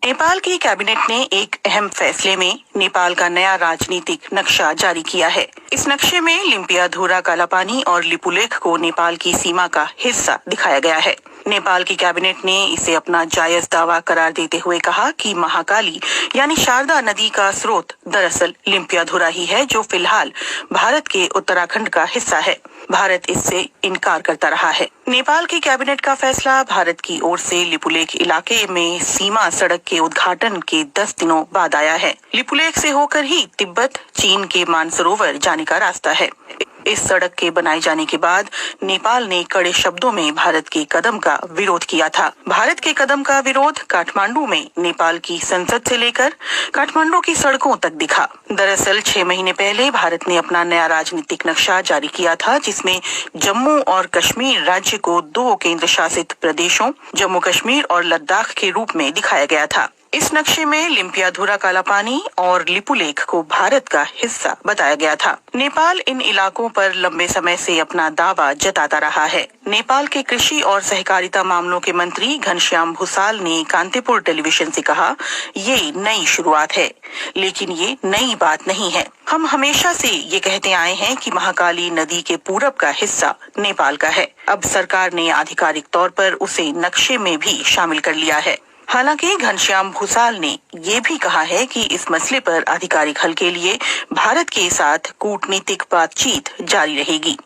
नेपाल की कैबिनेट ने एक अहम फैसले में नेपाल का नया राजनीतिक नक्शा जारी किया है। इस नक्शे में लिम्पियाधुरा, कालापानी और लिपुलेख को नेपाल की सीमा का हिस्सा दिखाया गया है। नेपाल की कैबिनेट ने इसे अपना जायज दावा करार देते हुए कहा कि महाकाली यानी शारदा नदी का स्रोत दरअसल लिम्पियाधुरा ही है, जो फिलहाल भारत के उत्तराखंड का हिस्सा है। भारत इससे इनकार करता रहा है। नेपाल की कैबिनेट का फैसला भारत की ओर से लिपुलेख इलाके में सीमा सड़क के उद्घाटन के 10 दिनों बाद आया है। लिपुलेख से होकर ही तिब्बत चीन के मानसरोवर जाने का रास्ता है। इस सड़क के बनाए जाने के बाद नेपाल ने कड़े शब्दों में भारत के कदम का विरोध किया था। भारत के कदम का विरोध काठमांडू में नेपाल की संसद से लेकर काठमांडू की सड़कों तक दिखा। दरअसल 6 महीने पहले भारत ने अपना नया राजनीतिक नक्शा जारी किया था, जिसमें जम्मू और कश्मीर राज्य को 2 केंद्र शासित प्रदेशों जम्मू कश्मीर और लद्दाख के रूप में दिखाया गया था। इस नक्शे में लिम्पियाधुरा, कालापानी और लिपुलेख को भारत का हिस्सा बताया गया था। नेपाल इन इलाकों पर लंबे समय से अपना दावा जताता रहा है। नेपाल के कृषि और सहकारिता मामलों के मंत्री घनश्याम भूसाल ने कांतिपुर टेलीविजन से कहा, ये नई शुरुआत है, लेकिन ये नई बात नहीं है। हम हमेशा से ये कहते आए हैं कि महाकाली नदी के पूरब का हिस्सा नेपाल का है। अब सरकार ने आधिकारिक तौर पर उसे नक्शे में भी शामिल कर लिया है। हालांकि घनश्याम भूसाल ने ये भी कहा है कि इस मसले पर आधिकारिक हल के लिए भारत के साथ कूटनीतिक बातचीत जारी रहेगी।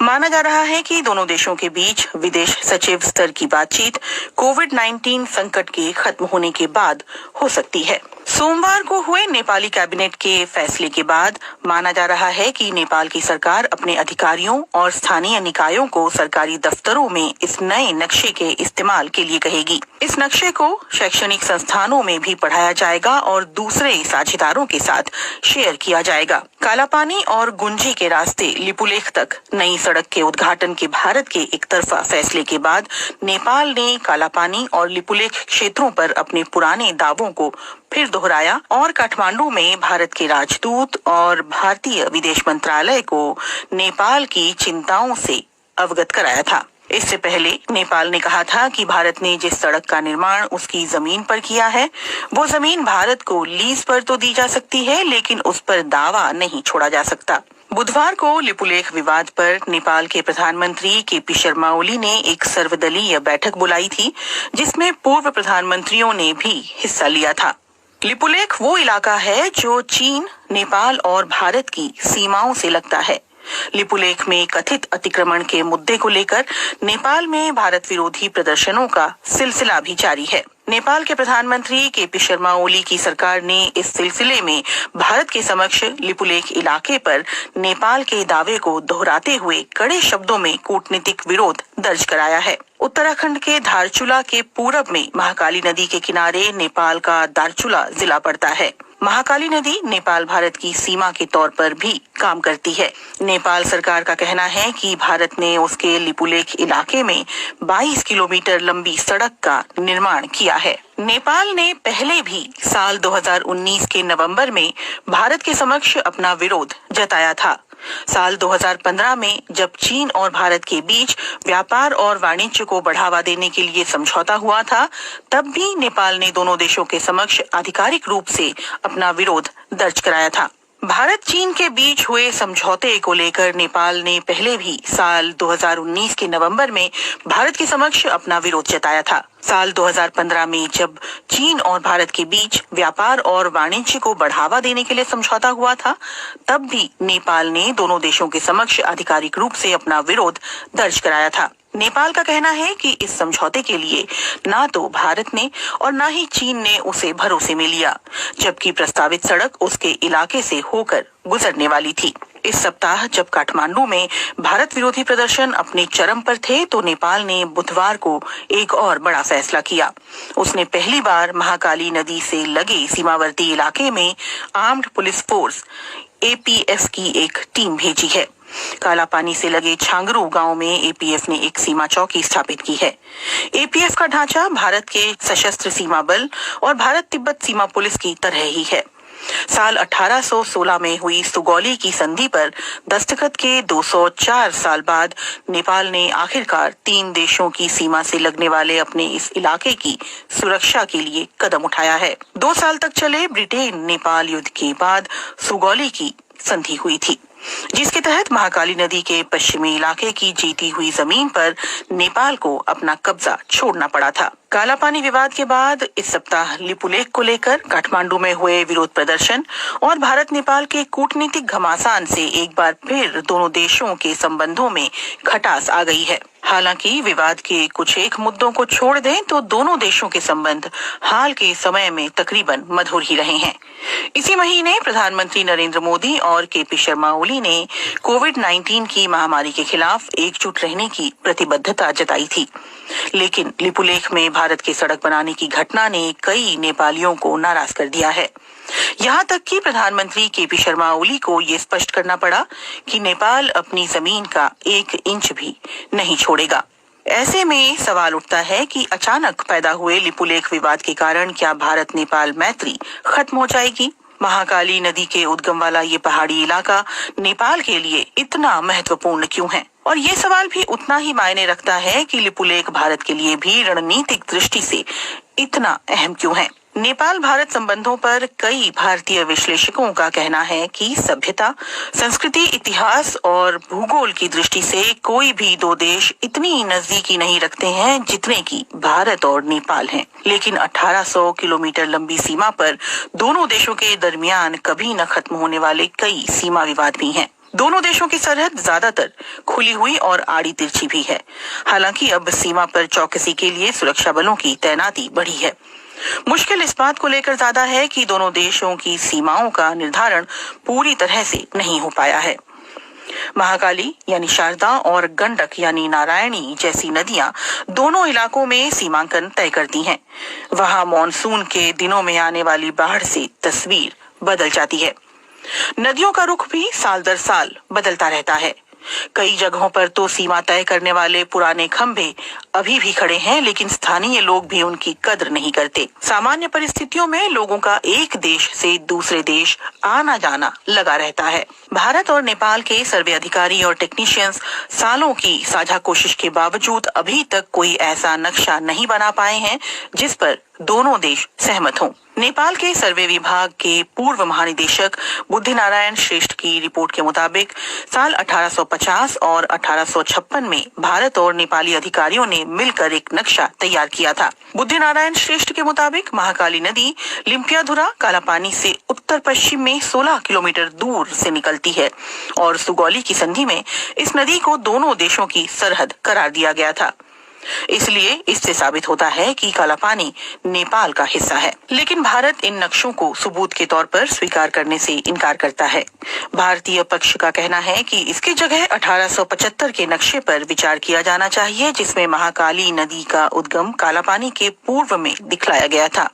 माना जा रहा है कि दोनों देशों के बीच विदेश सचिव स्तर की बातचीत कोविड-19 संकट के खत्म होने के बाद हो सकती है। सोमवार को हुए नेपाली कैबिनेट के फैसले के बाद माना जा रहा है कि नेपाल की सरकार अपने अधिकारियों और स्थानीय निकायों को सरकारी दफ्तरों में इस नए नक्शे के इस्तेमाल के लिए कहेगी। इस नक्शे को शैक्षणिक संस्थानों में भी पढ़ाया जाएगा और दूसरे साझेदारों के साथ शेयर किया जाएगा। कालापानी और गुंजी के रास्ते लिपुलेख तक नई सड़क के उद्घाटन के भारत के एक तरफा फैसले के बाद नेपाल ने कालापानी और लिपुलेख क्षेत्रों पर अपने पुराने दावों को फिर दोहराया और काठमांडू में भारत के राजदूत और भारतीय विदेश मंत्रालय को नेपाल की चिंताओं से अवगत कराया था। इससे पहले नेपाल ने कहा था कि भारत ने जिस सड़क का निर्माण उसकी जमीन पर किया है, वो जमीन भारत को लीज पर तो दी जा सकती है, लेकिन उस पर दावा नहीं छोड़ा जा सकता। बुधवार को लिपुलेख विवाद पर नेपाल के प्रधानमंत्री केपी शर्मा ओली ने एक सर्वदलीय बैठक बुलाई थी, जिसमें पूर्व प्रधानमंत्रियों ने भी हिस्सा लिया था। लिपुलेख वो इलाका है जो चीन, नेपाल और भारत की सीमाओं से लगता है। लिपुलेख में कथित अतिक्रमण के मुद्दे को लेकर नेपाल में भारत विरोधी प्रदर्शनों का सिलसिला भी जारी है। नेपाल के प्रधानमंत्री केपी शर्मा ओली की सरकार ने इस सिलसिले में भारत के समक्ष लिपुलेख इलाके पर नेपाल के दावे को दोहराते हुए कड़े शब्दों में कूटनीतिक विरोध दर्ज कराया है। उत्तराखंड के धारचूला के पूरब में महाकाली नदी के किनारे नेपाल का दारचूला जिला पड़ता है। महाकाली नदी नेपाल भारत की सीमा के तौर पर भी काम करती है। नेपाल सरकार का कहना है कि भारत ने उसके लिपुलेख इलाके में 22 किलोमीटर लंबी सड़क का निर्माण किया है। नेपाल ने पहले भी साल 2019 के नवंबर में भारत के समक्ष अपना विरोध जताया था। साल 2015 में जब चीन और भारत के बीच व्यापार और वाणिज्य को बढ़ावा देने के लिए समझौता हुआ था, तब भी नेपाल ने दोनों देशों के समक्ष आधिकारिक रूप से अपना विरोध दर्ज कराया था। भारत चीन के बीच हुए समझौते को लेकर नेपाल ने पहले भी साल 2019 के नवंबर में भारत के समक्ष अपना विरोध जताया था। साल 2015 में जब चीन और भारत के बीच व्यापार और वाणिज्य को बढ़ावा देने के लिए समझौता हुआ था, तब भी नेपाल ने दोनों देशों के समक्ष आधिकारिक रूप से अपना विरोध दर्ज कराया था। नेपाल का कहना है कि इस समझौते के लिए ना तो भारत ने और ना ही चीन ने उसे भरोसे में लिया, जबकि प्रस्तावित सड़क उसके इलाके से होकर गुजरने वाली थी। इस सप्ताह जब काठमांडू में भारत विरोधी प्रदर्शन अपने चरम पर थे, तो नेपाल ने बुधवार को एक और बड़ा फैसला किया। उसने पहली बार महाकाली नदी से लगे सीमावर्ती इलाके में आर्म्ड पुलिस फोर्स एपीएफ की एक टीम भेजी है। कालापानी से लगे छांगरू गांव में एपीएफ ने एक सीमा चौकी स्थापित की है। एपीएफ का ढांचा भारत के सशस्त्र सीमा बल और भारत तिब्बत सीमा पुलिस की तरह ही है। साल 1816 में हुई सुगौली की संधि पर दस्तखत के 204 साल बाद नेपाल ने आखिरकार 3 देशों की सीमा से लगने वाले अपने इस इलाके की सुरक्षा के लिए कदम उठाया है। 2 साल तक चले ब्रिटेन नेपाल युद्ध के बाद सुगौली की संधि हुई थी, जिसके तहत महाकाली नदी के पश्चिमी इलाके की जीती हुई जमीन पर नेपाल को अपना कब्जा छोड़ना पड़ा था। काला पानी विवाद के बाद इस सप्ताह लिपुलेख को लेकर काठमांडू में हुए विरोध प्रदर्शन और भारत नेपाल के कूटनीतिक घमासान से एक बार फिर दोनों देशों के संबंधों में खटास आ गई है। हालांकि विवाद के कुछ एक मुद्दों को छोड़ दें तो दोनों देशों के संबंध हाल के समय में तकरीबन मधुर ही रहे हैं। इसी महीने प्रधानमंत्री नरेंद्र मोदी और केपी शर्मा ओली ने कोविड-19 की महामारी के खिलाफ एकजुट रहने की प्रतिबद्धता जताई थी, लेकिन लिपुलेख में भारत के सड़क बनाने की घटना ने कई नेपालियों को नाराज कर दिया है। यहाँ तक कि प्रधानमंत्री केपी शर्मा ओली को ये स्पष्ट करना पड़ा कि नेपाल अपनी जमीन का 1 इंच भी नहीं छोड़ेगा। ऐसे में सवाल उठता है कि अचानक पैदा हुए लिपुलेख विवाद के कारण क्या भारत नेपाल मैत्री खत्म हो जाएगी? महाकाली नदी के उद्गम वाला ये पहाड़ी इलाका नेपाल के लिए इतना महत्वपूर्ण क्यों है? और ये सवाल भी उतना ही मायने रखता है कि लिपुलेख भारत के लिए भी रणनीतिक दृष्टि से इतना अहम क्यों है? नेपाल भारत संबंधों पर कई भारतीय विश्लेषकों का कहना है कि सभ्यता, संस्कृति, इतिहास और भूगोल की दृष्टि से कोई भी 2 देश इतनी नजदीकी नहीं रखते हैं जितने की भारत और नेपाल हैं। लेकिन 1800 किलोमीटर लंबी सीमा पर दोनों देशों के दरमियान कभी न खत्म होने वाले कई सीमा विवाद भी हैं। दोनों देशों की सरहद ज्यादातर खुली हुई और आड़ी तिरछी भी है। हालांकि अब सीमा पर चौकसी के लिए सुरक्षा बलों की तैनाती बढ़ी है। मुश्किल इस बात को लेकर ज्यादा है कि दोनों देशों की सीमाओं का निर्धारण पूरी तरह से नहीं हो पाया है। महाकाली यानी शारदा और गंडक यानी नारायणी जैसी नदियां दोनों इलाकों में सीमांकन तय करती हैं। वहां मॉनसून के दिनों में आने वाली बाढ़ से तस्वीर बदल जाती है। नदियों का रुख भी साल दर साल बदलता रहता है। कई जगहों पर तो सीमा तय करने वाले पुराने खंभे अभी भी खड़े हैं, लेकिन स्थानीय लोग भी उनकी कद्र नहीं करते। सामान्य परिस्थितियों में लोगों का एक देश से दूसरे देश आना जाना लगा रहता है। भारत और नेपाल के सर्वे अधिकारी और टेक्नीशियंस सालों की साझा कोशिश के बावजूद अभी तक कोई ऐसा नक्शा नहीं बना पाए हैं जिस पर दोनों देश सहमत हों। नेपाल के सर्वे विभाग के पूर्व महानिदेशक बुद्धिनारायण श्रेष्ठ की रिपोर्ट के मुताबिक साल 1850 और 1856 में भारत और नेपाली अधिकारियों ने मिलकर एक नक्शा तैयार किया था। बुद्धिनारायण श्रेष्ठ के मुताबिक महाकाली नदी लिम्पियाधुरा कालापानी से उत्तर पश्चिम में 16 किलोमीटर दूर से निकलती है और सुगौली की संधि में इस नदी को दोनों देशों की सरहद करार दिया गया था। इसलिए इससे साबित होता है कि काला पानी नेपाल का हिस्सा है। लेकिन भारत इन नक्शों को सबूत के तौर पर स्वीकार करने से इनकार करता है। भारतीय पक्ष का कहना है कि इसकी जगह 1875 के नक्शे पर विचार किया जाना चाहिए, जिसमें महाकाली नदी का उद्गम काला पानी के पूर्व में दिखलाया गया था।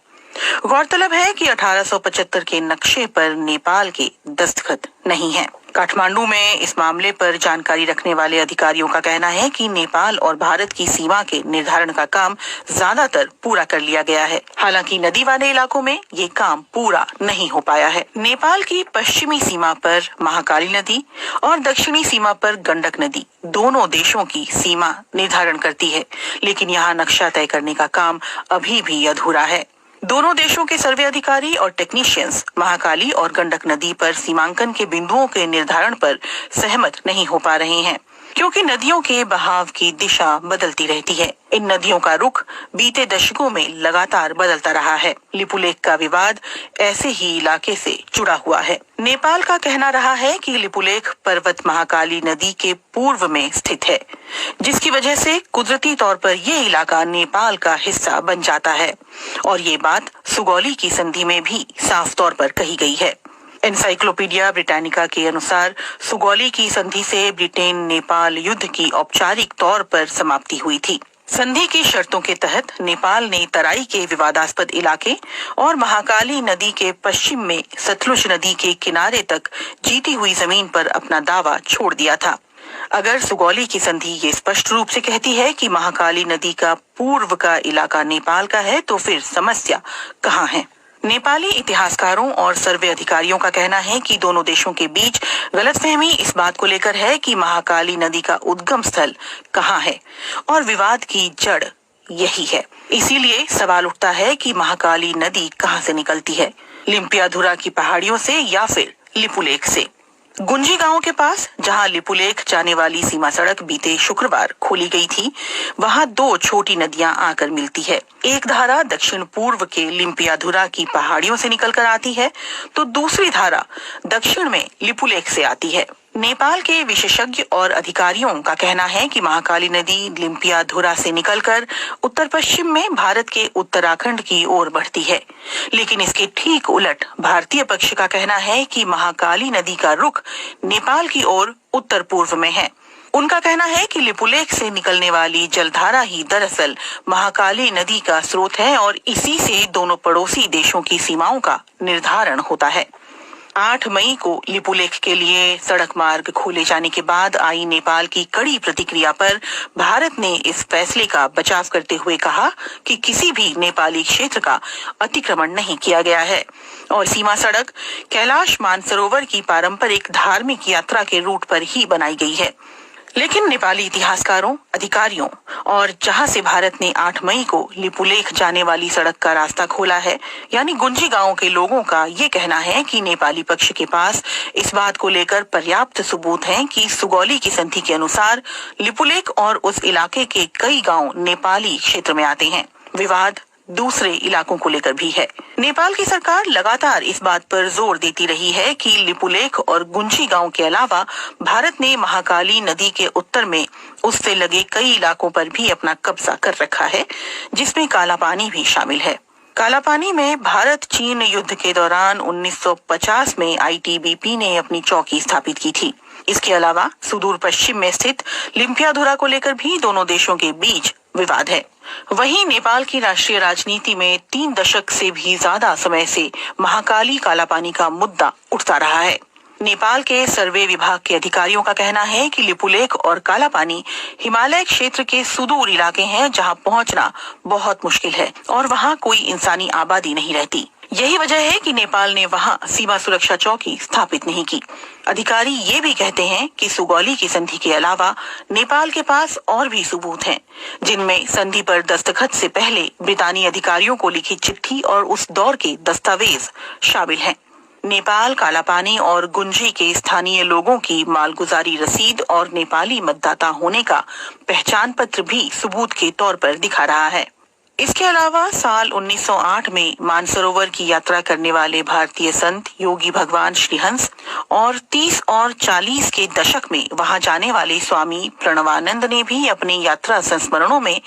गौरतलब है कि 1875 के नक्शे पर नेपाल के दस्तखत नहीं है। काठमांडू में इस मामले पर जानकारी रखने वाले अधिकारियों का कहना है कि नेपाल और भारत की सीमा के निर्धारण का काम ज्यादातर पूरा कर लिया गया है। हालांकि नदी वाले इलाकों में ये काम पूरा नहीं हो पाया है। नेपाल की पश्चिमी सीमा पर महाकाली नदी और दक्षिणी सीमा पर गंडक नदी दोनों देशों की सीमा निर्धारण करती है, लेकिन यहाँ नक्शा तय करने का काम अभी भी अधूरा है। दोनों देशों के सर्वे अधिकारी और टेक्नीशियंस महाकाली और गंडक नदी पर सीमांकन के बिंदुओं के निर्धारण पर सहमत नहीं हो पा रहे हैं, क्योंकि नदियों के बहाव की दिशा बदलती रहती है। इन नदियों का रुख बीते दशकों में लगातार बदलता रहा है। लिपुलेख का विवाद ऐसे ही इलाके से जुड़ा हुआ है। नेपाल का कहना रहा है कि लिपुलेख पर्वत महाकाली नदी के पूर्व में स्थित है, जिसकी वजह से कुदरती तौर पर ये इलाका नेपाल का हिस्सा बन जाता है और ये बात सुगौली की संधि में भी साफ तौर पर कही गई है। एनसाइक्लोपीडिया ब्रिटानिका के अनुसार सुगौली की संधि से ब्रिटेन नेपाल युद्ध की औपचारिक तौर पर समाप्ति हुई थी। संधि की शर्तों के तहत नेपाल ने तराई के विवादास्पद इलाके और महाकाली नदी के पश्चिम में सतलुज नदी के किनारे तक जीती हुई जमीन पर अपना दावा छोड़ दिया था। अगर सुगौली की संधि ये स्पष्ट रूप से कहती है कि महाकाली नदी का पूर्व का इलाका नेपाल का है, तो फिर समस्या कहाँ है? नेपाली इतिहासकारों और सर्वे अधिकारियों का कहना है कि दोनों देशों के बीच गलतफहमी इस बात को लेकर है कि महाकाली नदी का उद्गम स्थल कहाँ है और विवाद की जड़ यही है। इसीलिए सवाल उठता है कि महाकाली नदी कहाँ से निकलती है, लिम्पियाधुरा की पहाड़ियों से या फिर लिपुलेख से। गुंजी गांव के पास जहां लिपुलेख जाने वाली सीमा सड़क बीते शुक्रवार खोली गई थी, वहां दो छोटी नदियां आकर मिलती है। एक धारा दक्षिण पूर्व के लिम्पियाधुरा की पहाड़ियों से निकलकर आती है, तो दूसरी धारा दक्षिण में लिपुलेख से आती है। नेपाल के विशेषज्ञ और अधिकारियों का कहना है कि महाकाली नदी लिम्पियाधुरा से निकलकर उत्तर पश्चिम में भारत के उत्तराखंड की ओर बढ़ती है, लेकिन इसके ठीक उलट भारतीय पक्ष का कहना है कि महाकाली नदी का रुख नेपाल की ओर उत्तर पूर्व में है। उनका कहना है कि लिपुलेख से निकलने वाली जलधारा ही दरअसल महाकाली नदी का स्रोत है और इसी से दोनों पड़ोसी देशों की सीमाओं का निर्धारण होता है। 8 मई को लिपुलेख के लिए सड़क मार्ग खोले जाने के बाद आई नेपाल की कड़ी प्रतिक्रिया पर भारत ने इस फैसले का बचाव करते हुए कहा कि किसी भी नेपाली क्षेत्र का अतिक्रमण नहीं किया गया है और सीमा सड़क कैलाश मानसरोवर की पारंपरिक धार्मिक यात्रा के रूट पर ही बनाई गई है। लेकिन नेपाली इतिहासकारों, अधिकारियों और जहां से भारत ने 8 मई को लिपुलेख जाने वाली सड़क का रास्ता खोला है, यानी गुंजी गांव के लोगों का ये कहना है कि नेपाली पक्ष के पास इस बात को लेकर पर्याप्त सबूत हैं कि सुगौली की संधि के अनुसार लिपुलेख और उस इलाके के कई गांव नेपाली क्षेत्र में आते हैं। विवाद दूसरे इलाकों को लेकर भी है। नेपाल की सरकार लगातार इस बात पर जोर देती रही है कि लिपुलेख और गुंजी गांव के अलावा भारत ने महाकाली नदी के उत्तर में उससे लगे कई इलाकों पर भी अपना कब्जा कर रखा है, जिसमें काला पानी भी शामिल है। काला पानी में भारत चीन युद्ध के दौरान 1950 में आईटीबीपी ने अपनी चौकी स्थापित की थी। इसके अलावा सुदूर पश्चिम में स्थित लिम्पियाधुरा को लेकर भी दोनों देशों के बीच विवाद है। वहीं नेपाल की राष्ट्रीय राजनीति में 3 दशक से भी ज्यादा समय से महाकाली काला पानी का मुद्दा उठता रहा है। नेपाल के सर्वे विभाग के अधिकारियों का कहना है कि लिपुलेख और काला पानी हिमालय क्षेत्र के सुदूर इलाके हैं जहां पहुंचना बहुत मुश्किल है और वहां कोई इंसानी आबादी नहीं रहती। यही वजह है कि नेपाल ने वहां सीमा सुरक्षा चौकी स्थापित नहीं की। अधिकारी ये भी कहते हैं कि सुगौली की संधि के अलावा नेपाल के पास और भी सबूत हैं, जिनमें संधि पर दस्तखत से पहले ब्रितानी अधिकारियों को लिखी चिट्ठी और उस दौर के दस्तावेज शामिल हैं। नेपाल काला पानी और गुंजी के स्थानीय लोगों की मालगुजारी रसीद और नेपाली मतदाता होने का पहचान पत्र भी सबूत के तौर पर दिखा रहा है। इसके अलावा साल 1908 में मानसरोवर की यात्रा करने वाले भारतीय संत योगी भगवान श्रीहंस और 30 और 40 के दशक में वहां जाने वाले स्वामी प्रणवानंद ने भी अपने यात्रा संस्मरणों में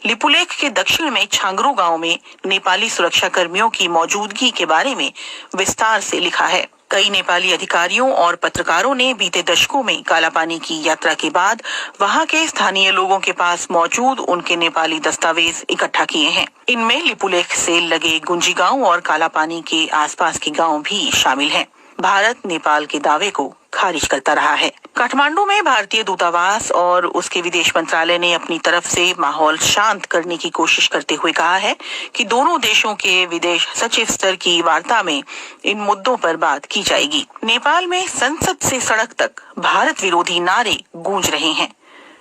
लिपुलेख के दक्षिण में छांगरू गांव में नेपाली सुरक्षा कर्मियों की मौजूदगी के बारे में विस्तार से लिखा है। कई नेपाली अधिकारियों और पत्रकारों ने बीते दशकों में काला पानी की यात्रा के बाद वहां के स्थानीय लोगों के पास मौजूद उनके नेपाली दस्तावेज इकट्ठा किए हैं। इनमें लिपुलेख से लगे गुंजी गांव और काला पानी के आसपास के गांव भी शामिल हैं। भारत नेपाल के दावे को खारिज करता रहा है। काठमांडू में भारतीय दूतावास और उसके विदेश मंत्रालय ने अपनी तरफ से माहौल शांत करने की कोशिश करते हुए कहा है कि दोनों देशों के विदेश सचिव स्तर की वार्ता में इन मुद्दों पर बात की जाएगी। नेपाल में संसद से सड़क तक भारत विरोधी नारे गूंज रहे हैं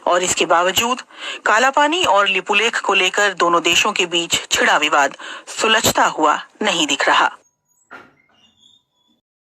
और इसके बावजूद काला पानी और लिपुलेख को लेकर दोनों देशों के बीच छिड़ा विवाद सुलझता हुआ नहीं दिख रहा।